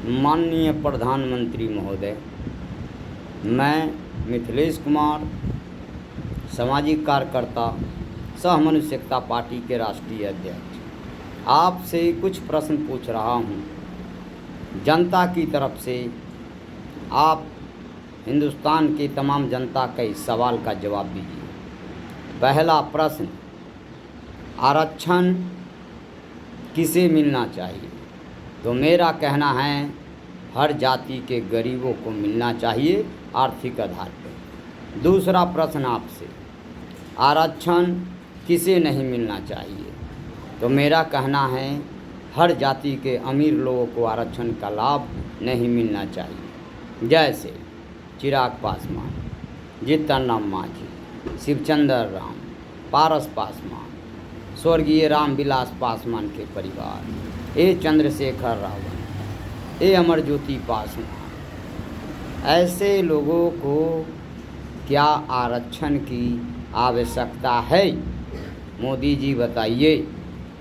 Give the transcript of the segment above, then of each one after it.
माननीय प्रधानमंत्री महोदय, मैं मिथिलेश कुमार, सामाजिक कार्यकर्ता, सह मनुष्यता पार्टी के राष्ट्रीय अध्यक्ष, आपसे कुछ प्रश्न पूछ रहा हूँ। जनता की तरफ से आप हिंदुस्तान की तमाम जनता के इस सवाल का जवाब दीजिए। पहला प्रश्न, आरक्षण किसे मिलना चाहिए? तो मेरा कहना है हर जाति के गरीबों को मिलना चाहिए आर्थिक आधार पर। दूसरा प्रश्न आपसे, आरक्षण किसे नहीं मिलना चाहिए? तो मेरा कहना है हर जाति के अमीर लोगों को आरक्षण का लाभ नहीं मिलना चाहिए। जैसे चिराग पासवान, जीतन राम मांझी, शिवचंद्र राम, पारस पासवान, स्वर्गीय रामविलास पासवान के परिवार, ए चंद्रशेखर रावत, ए अमरज्योति पासवान, ऐसे लोगों को क्या आरक्षण की आवश्यकता है? मोदी जी बताइए,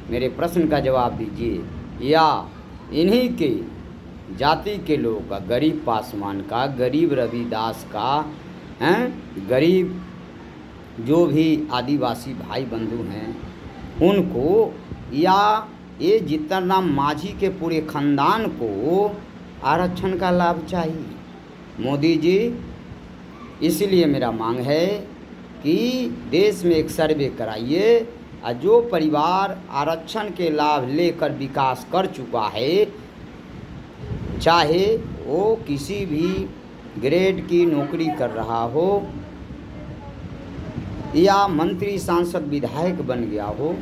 मेरे प्रश्न का जवाब दीजिए। या इन्हीं के जाति के लोगों का, गरीब पासवान का, गरीब रविदास का, गरीब जो भी आदिवासी भाई बंधु हैं उनको, या ये जीतन राम मांझी के पूरे खानदान को आरक्षण का लाभ चाहिए? मोदी जी, इसलिए मेरा मांग है कि देश में एक सर्वे कराइए और जो परिवार आरक्षण के लाभ लेकर विकास कर चुका है, चाहे वो किसी भी ग्रेड की नौकरी कर रहा हो या मंत्री सांसद विधायक बन गया हो,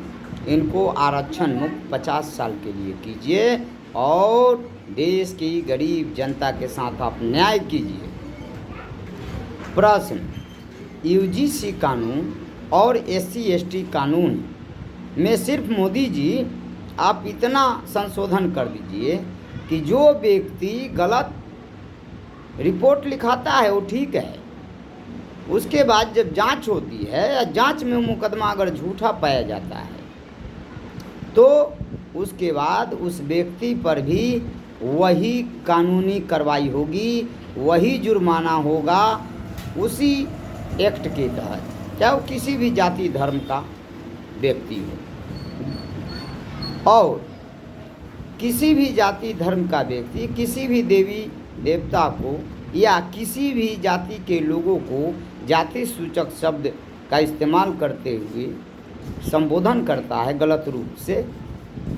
इनको आरक्षण मुक्त 50 साल के लिए कीजिए और देश की गरीब जनता के साथ आप न्याय कीजिए। प्रश्न, यूजीसी कानून और SC/ST कानून में सिर्फ मोदी जी आप इतना संशोधन कर दीजिए कि जो व्यक्ति गलत रिपोर्ट लिखाता है वो ठीक है, उसके बाद जब जांच होती है या जांच में मुकदमा अगर झूठा पाया जाता है तो उसके बाद उस व्यक्ति पर भी वही कानूनी कार्रवाई होगी, वही जुर्माना होगा उसी एक्ट के तहत, चाहे वो किसी भी जाति धर्म का व्यक्ति हो। और किसी भी जाति धर्म का व्यक्ति किसी भी देवी देवता को या किसी भी जाति के लोगों को जाति सूचक शब्द का इस्तेमाल करते हुए संबोधन करता है गलत रूप से,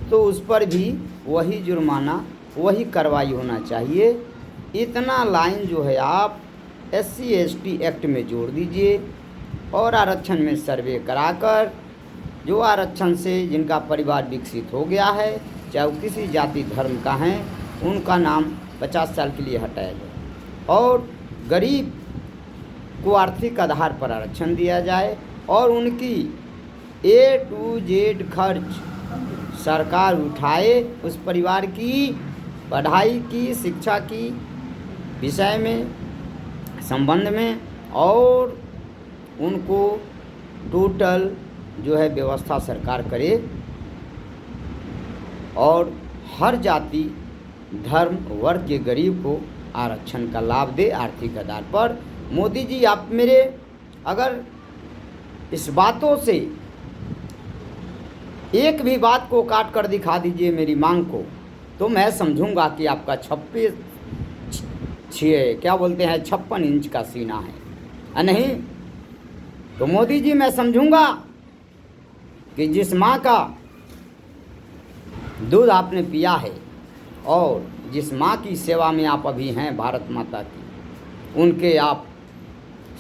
तो उस पर भी वही जुर्माना, वही कार्रवाई होना चाहिए। इतना लाइन जो है आप SC/ST एक्ट में जोड़ दीजिए और आरक्षण में सर्वे कराकर जो आरक्षण से जिनका परिवार विकसित हो गया है, चाहे वो किसी जाति धर्म का है, उनका नाम 50 साल के लिए हटाया जाए और गरीब को आर्थिक आधार पर आरक्षण दिया जाए और उनकी A to Z खर्च सरकार उठाए, उस परिवार की पढ़ाई की, शिक्षा की विषय में, संबंध में, और उनको टोटल जो है व्यवस्था सरकार करे और हर जाति धर्म वर्ग के गरीब को आरक्षण का लाभ दे आर्थिक आधार पर। मोदी जी, आप मेरे अगर इस बातों से एक भी बात को काट कर दिखा दीजिए मेरी मांग को, तो मैं समझूंगा कि आपका 56 इंच का सीना है। नहीं तो मोदी जी, मैं समझूंगा कि जिस माँ का दूध आपने पिया है और जिस माँ की सेवा में आप अभी हैं, भारत माता की, उनके आप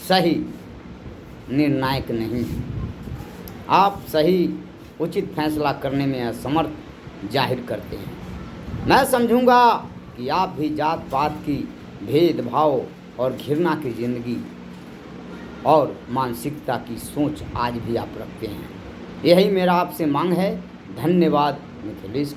सही निर्णायक नहीं हैं। आप सही उचित फैसला करने में असमर्थ जाहिर करते हैं। मैं समझूंगा कि आप भी जात पात की भेदभाव और घृणा की ज़िंदगी और मानसिकता की सोच आज भी आप रखते हैं। यही मेरा आपसे मांग है। धन्यवाद। मिथिलेश।